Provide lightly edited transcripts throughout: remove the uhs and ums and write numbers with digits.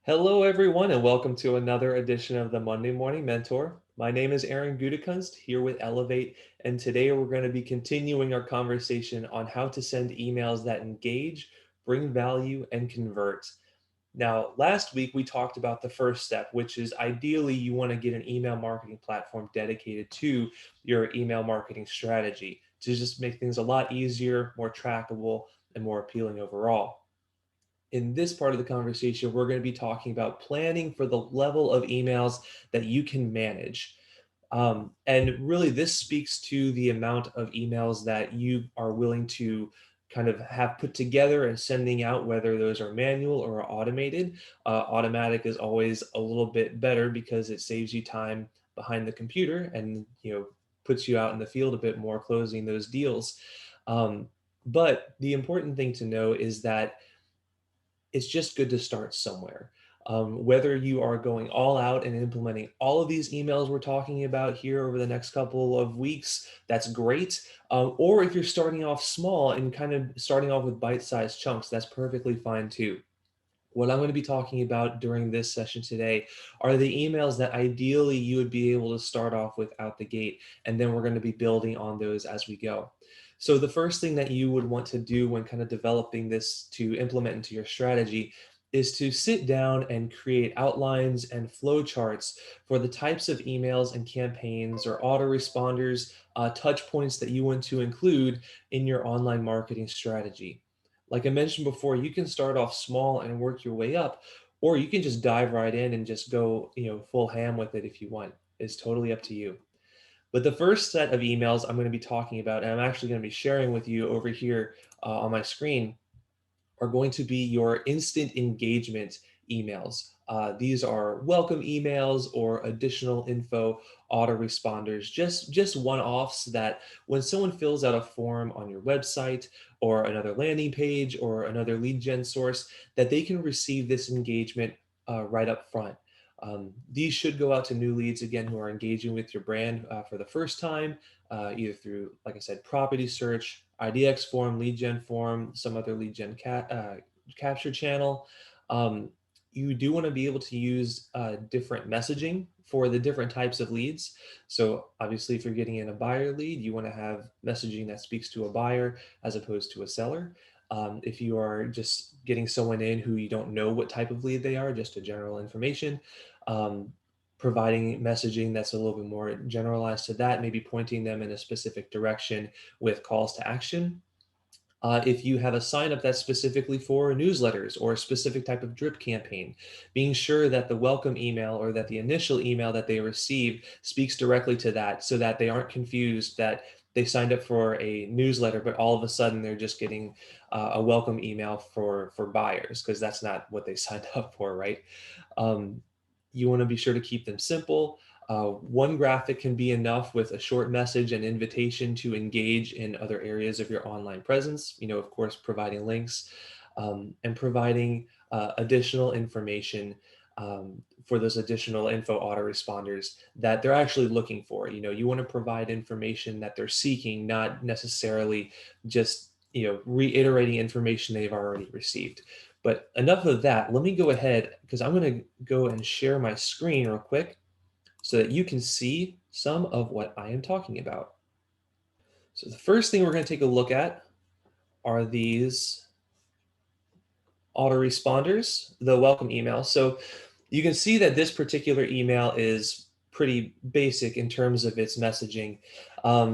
Hello, everyone, and welcome to another edition of the Monday Morning Mentor. My name is Aaron Gutekunst here with Elevate, and today we're going to be continuing our conversation on how to send emails that engage, bring value, and convert. Now, last week we talked about the first step, which is ideally you want to get an email marketing platform dedicated to your email marketing strategy to just make things a lot easier, more trackable, and more appealing overall. In this part of the conversation, we're going to be talking about planning for the level of emails that you can manage. And really, this speaks to the amount of emails that you are willing to kind of have put together and sending out, whether those are manual or automated. Automatic is always a little bit better because it saves you time behind the computer and puts you out in the field a bit more, closing those deals. Um, but the important thing to know is that it's just good to start somewhere. Whether you are going all out and implementing all of these emails we're talking about here over the next couple of weeks, that's great. Or if you're starting off small and kind of starting off with bite-sized chunks, that's perfectly fine too. What I'm going to be talking about during this session today are the emails that ideally you would be able to start off with out the gate, and then we're going to be building on those as we go. So the first thing that you would want to do when kind of developing this to implement into your strategy is to sit down and create outlines and flow charts for the types of emails and campaigns or autoresponders, touch points that you want to include in your online marketing strategy. Like I mentioned before, you can start off small and work your way up, or you can just dive right in and just go, full ham with it if you want. It's totally up to you. But the first set of emails I'm going to be talking about, and I'm actually going to be sharing with you over here on my screen, are going to be your instant engagement emails. These are welcome emails or additional info autoresponders, just one-offs that when someone fills out a form on your website or another landing page or another lead gen source, that they can receive this engagement right up front. These should go out to new leads, again, who are engaging with your brand for the first time, either through, like I said, property search, IDX form, lead gen form, some other lead gen capture channel. Um, you do want to be able to use different messaging for the different types of leads. So obviously, if you're getting in a buyer lead, you want to have messaging that speaks to a buyer as opposed to a seller. If you are just getting someone in who you don't know what type of lead they are, just a general information, um, providing messaging that's a little bit more generalized to that, maybe pointing them in a specific direction with calls to action. If you have a sign up that's specifically for newsletters or a specific type of drip campaign, being sure that the welcome email or that the initial email that they receive speaks directly to that so that they aren't confused that they signed up for a newsletter, but all of a sudden they're just getting a welcome email for buyers, because that's not what they signed up for, right? Um, you want to be sure to keep them simple. One graphic can be enough with a short message and invitation to engage in other areas of your online presence. Of course, providing links and providing additional information for those additional info autoresponders that they're actually looking for. You want to provide information that they're seeking, not necessarily just reiterating information they've already received. But enough of that. Let me go ahead because I'm going to go and share my screen real quick so that you can see some of what I am talking about. So the first thing we're going to take a look at are these autoresponders, the welcome email. So you can see that this particular email is pretty basic in terms of its messaging.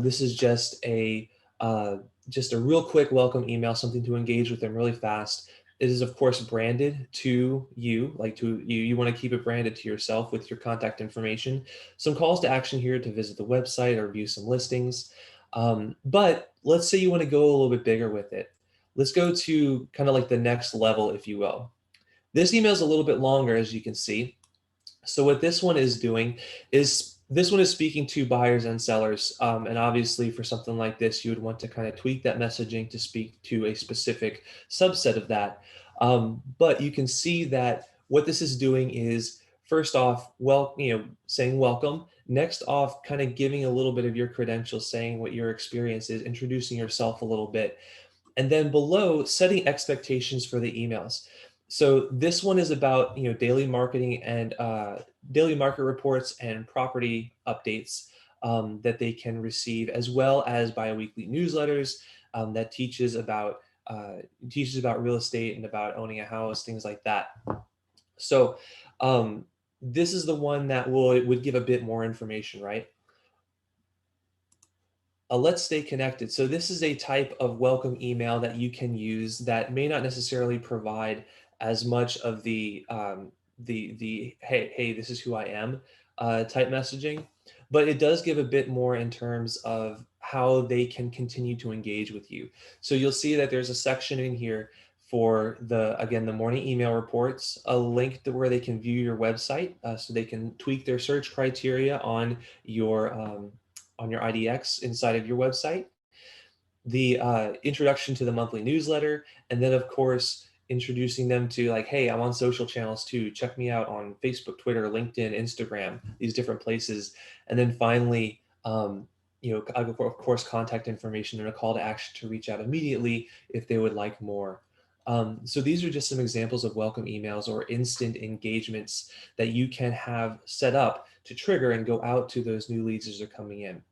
This is just a real quick welcome email, something to engage with them really fast. It is, of course, branded to you, like to you. You want to keep it branded to yourself with your contact information. Some calls to action here to visit the website or view some listings. But let's say you want to go a little bit bigger with it. Let's go to kind of like the next level, if you will. This email is a little bit longer, as you can see. So what this one is doing is this one is speaking to buyers and sellers. And obviously for something like this, you would want to kind of tweak that messaging to speak to a specific subset of that. But you can see that what this is doing is first off, saying welcome. Next off, kind of giving a little bit of your credentials, saying what your experience is, introducing yourself a little bit. And then below, setting expectations for the emails. So this one is about daily marketing and daily market reports and property updates that they can receive, as well as biweekly newsletters that uh, teaches about real estate and about owning a house, things like that. So um, this is the one that would give a bit more information, right? Let's stay connected. So this is a type of welcome email that you can use that may not necessarily provide as much of the hey, this is who I am type messaging, but it does give a bit more in terms of how they can continue to engage with you. So you'll see that there's a section in here for the morning email reports, a link to where they can view your website, so they can tweak their search criteria on your IDX inside of your website, the introduction to the monthly newsletter, and then, of course, introducing them to, like, hey, I'm on social channels too. Check me out on Facebook, Twitter, LinkedIn, Instagram, these different places. And then finally, of course, contact information and a call to action to reach out immediately if they would like more. So these are just some examples of welcome emails or instant engagements that you can have set up to trigger and go out to those new leads as they're coming in.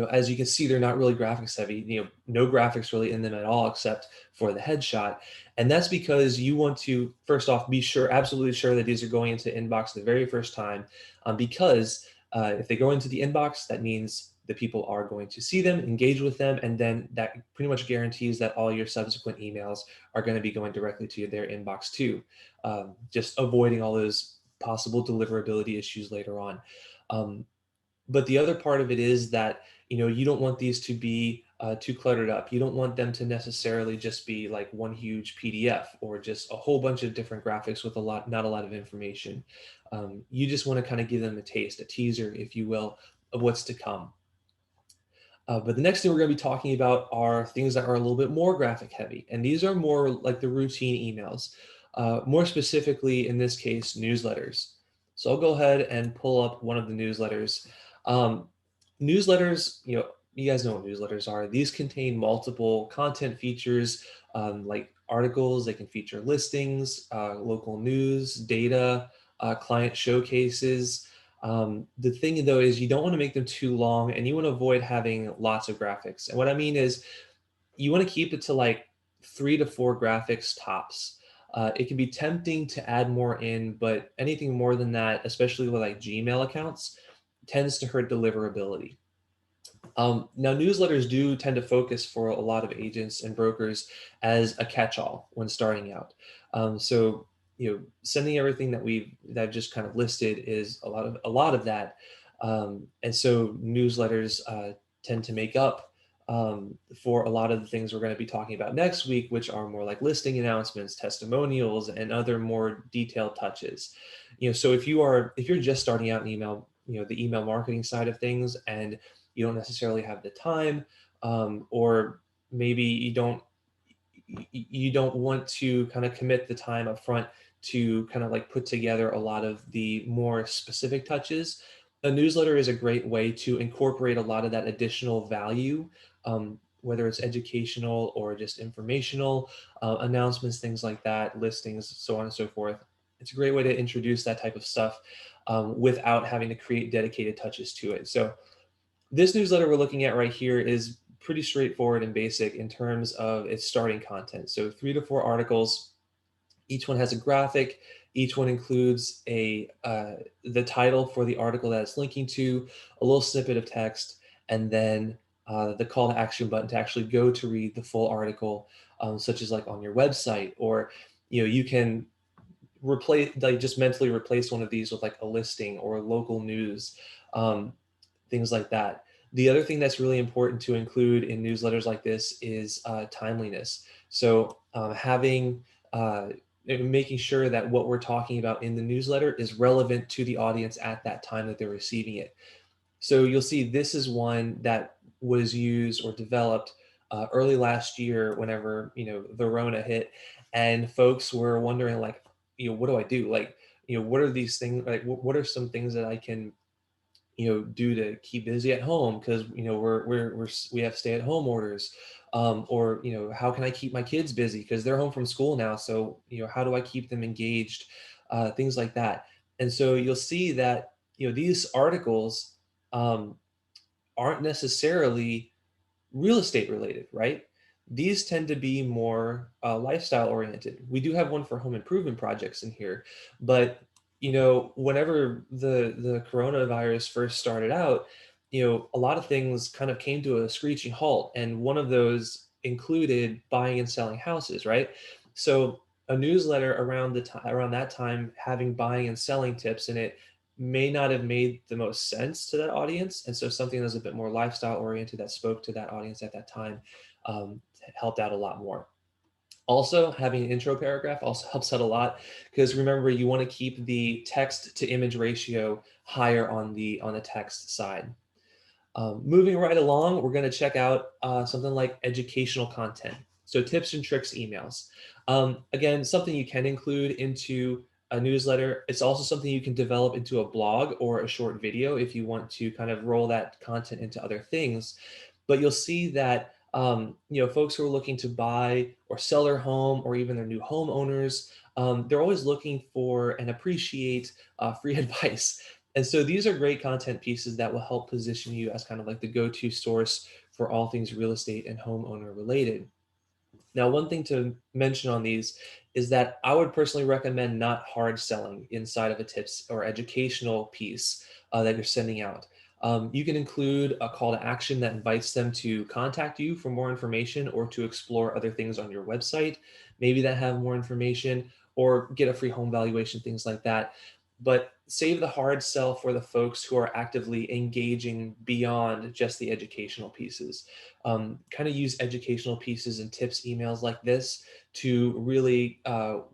As you can see, they're not really graphics heavy, no graphics really in them at all, except for the headshot. And that's because you want to, first off, be sure, absolutely sure that these are going into inbox the very first time, because if they go into the inbox, that means the people are going to see them, engage with them, and then that pretty much guarantees that all your subsequent emails are going to be going directly to their inbox too, just avoiding all those possible deliverability issues later on. Um, but the other part of it is that you don't want these to be too cluttered up. You don't want them to necessarily just be like one huge PDF or just a whole bunch of different graphics with not a lot of information. You just want to kind of give them a taste, a teaser, if you will, of what's to come. But the next thing we're going to be talking about are things that are a little bit more graphic heavy. And these are more like the routine emails, more specifically, in this case, newsletters. So I'll go ahead and pull up one of the newsletters. Um, Newsletters, you guys know what newsletters are. These contain multiple content features, like articles. They can feature listings, local news, data, client showcases. The thing though is you don't want to make them too long, and you want to avoid having lots of graphics. And what I mean is you want to keep it to like 3 to 4 graphics tops. It can be tempting to add more in, but anything more than that, especially with like Gmail accounts, tends to hurt deliverability. Now, newsletters do tend to focus for a lot of agents and brokers as a catch-all when starting out. So, sending everything that I've just kind of listed is a lot of that, and so newsletters tend to make up for a lot of the things we're going to be talking about next week, which are more like listing announcements, testimonials, and other more detailed touches. So if you're just starting out in email, the email marketing side of things, and you don't necessarily have the time, or maybe you don't want to kind of commit the time up front to kind of like put together a lot of the more specific touches. A newsletter is a great way to incorporate a lot of that additional value, whether it's educational or just informational, announcements, things like that, listings, so on and so forth. It's a great way to introduce that type of stuff, without having to create dedicated touches to it. So this newsletter we're looking at right here is pretty straightforward and basic in terms of its starting content. So 3 to 4 articles, each one has a graphic. Each one includes the title for the article that it's linking to, a little snippet of text, and then the call to action button to actually go to read the full article, such as like on your website, or you can just mentally replace one of these with like a listing or local news. Um, Things like that. The other thing that's really important to include in newsletters like this is timeliness. So making sure that what we're talking about in the newsletter is relevant to the audience at that time that they're receiving it. So you'll see this is one that was used or developed early last year whenever the Rona hit, and folks were wondering, like, what do I do? Like, what are these things? Like, what are some things that I can do to keep busy at home, because we have stay-at-home orders, or how can I keep my kids busy because they're home from school now, so how do I keep them engaged, things like that. And so you'll see that these articles um, aren't necessarily real estate related, right? These tend to be more lifestyle oriented. We do have one for home improvement projects in here, but whenever the coronavirus first started out, a lot of things kind of came to a screeching halt, and one of those included buying and selling houses, right? So a newsletter around that time having buying and selling tips in it may not have made the most sense to that audience. And so something that's a bit more lifestyle oriented that spoke to that audience at that time um, helped out a lot more. Also, having an intro paragraph also helps out a lot because remember, you want to keep the text to image ratio higher on the text side. Moving right along, we're going to check out something like educational content. So tips and tricks emails. Again, something you can include into a newsletter. It's also something you can develop into a blog or a short video if you want to kind of roll that content into other things. But you'll see that folks who are looking to buy or sell their home or even their new homeowners, they're always looking for and appreciate free advice. And so these are great content pieces that will help position you as kind of like the go-to source for all things real estate and homeowner related. Now, one thing to mention on these is that I would personally recommend not hard selling inside of a tips or educational piece that you're sending out. You can include a call to action that invites them to contact you for more information or to explore other things on your website, maybe that have more information or get a free home valuation, things like that. But save the hard sell for the folks who are actively engaging beyond just the educational pieces. Kind of use educational pieces and tips emails like this to really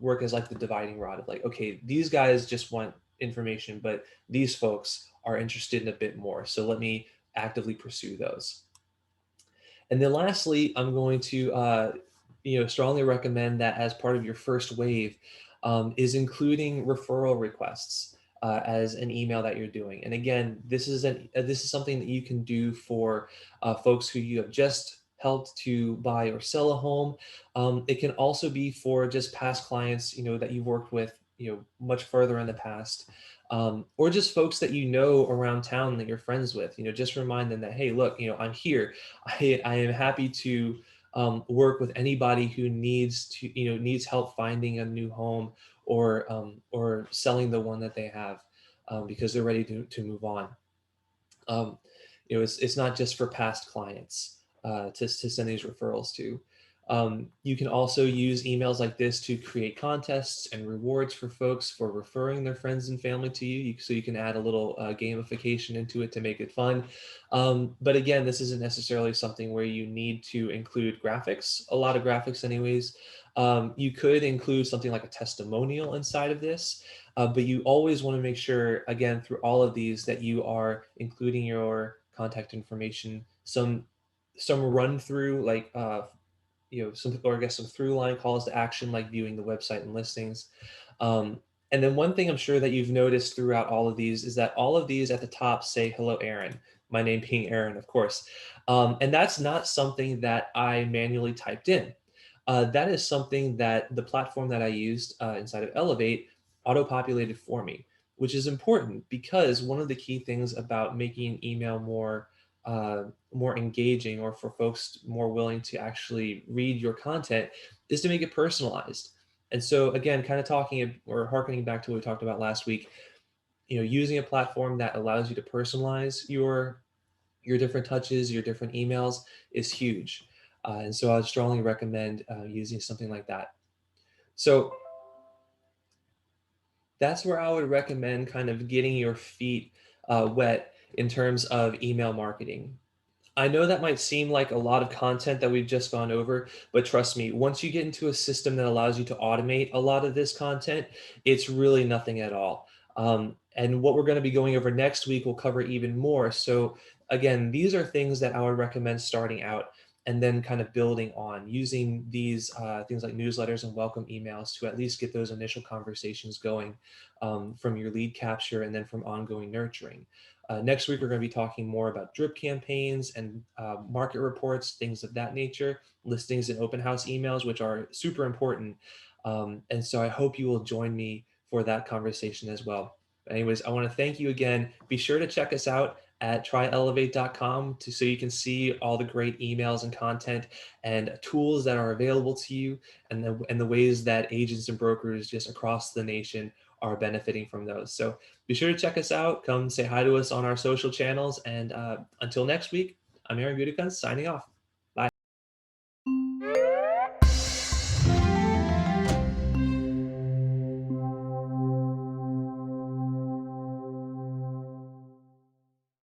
work as like the dividing rod of like, okay, these guys just want information, but these folks are interested in a bit more. So let me actively pursue those. And then lastly, I'm going to strongly recommend that as part of your first wave is including referral requests as an email that you're doing. And again, this is something that you can do for folks who you have just helped to buy or sell a home. It can also be for just past clients, that you've worked with, much further in the past. Or just folks that around town that you're friends with, just remind them that, hey, look, I'm here. I am happy to work with anybody who needs help finding a new home or selling the one that they have because they're ready to move on. Um, it's not just for past clients to send these referrals to. You can also use emails like this to create contests and rewards for folks for referring their friends and family to you, so you can add a little gamification into it to make it fun. But again, this isn't necessarily something where you need to include graphics, a lot of graphics anyways. You could include something like a testimonial inside of this, but you always want to make sure, again, through all of these, that you are including your contact information, some run through, like some, or I guess some through line calls to action, like viewing the website and listings. Um, and then one thing I'm sure that you've noticed throughout all of these is that all of these at the top say, "Hello, Aaron." My name being Aaron, of course. And that's not something that I manually typed in. That is something that the platform that I used inside of Elevate auto-populated for me, which is important because one of the key things about making email more engaging, or for folks more willing to actually read your content, is to make it personalized. And so again, kind of talking or harkening back to what we talked about last week, using a platform that allows you to personalize your different touches, your different emails is huge. And so I would strongly recommend using something like that. So that's where I would recommend kind of getting your feet wet in terms of email marketing. I know that might seem like a lot of content that we've just gone over, but trust me, once you get into a system that allows you to automate a lot of this content, it's really nothing at all. And what we're going to be going over next week will cover even more. So, again, these are things that I would recommend starting out and then kind of building on using these things like newsletters and welcome emails to at least get those initial conversations going from your lead capture and then from ongoing nurturing. Next week, we're going to be talking more about drip campaigns and market reports, things of that nature, listings and open house emails, which are super important. And so I hope you will join me for that conversation as well. Anyways, I want to thank you again. Be sure to check us out at tryelevate.com so you can see all the great emails and content and tools that are available to you, and the ways that agents and brokers just across the nation are benefiting from those. So be sure to check us out. Come say hi to us on our social channels. And until next week, I'm Aaron Gudikun signing off.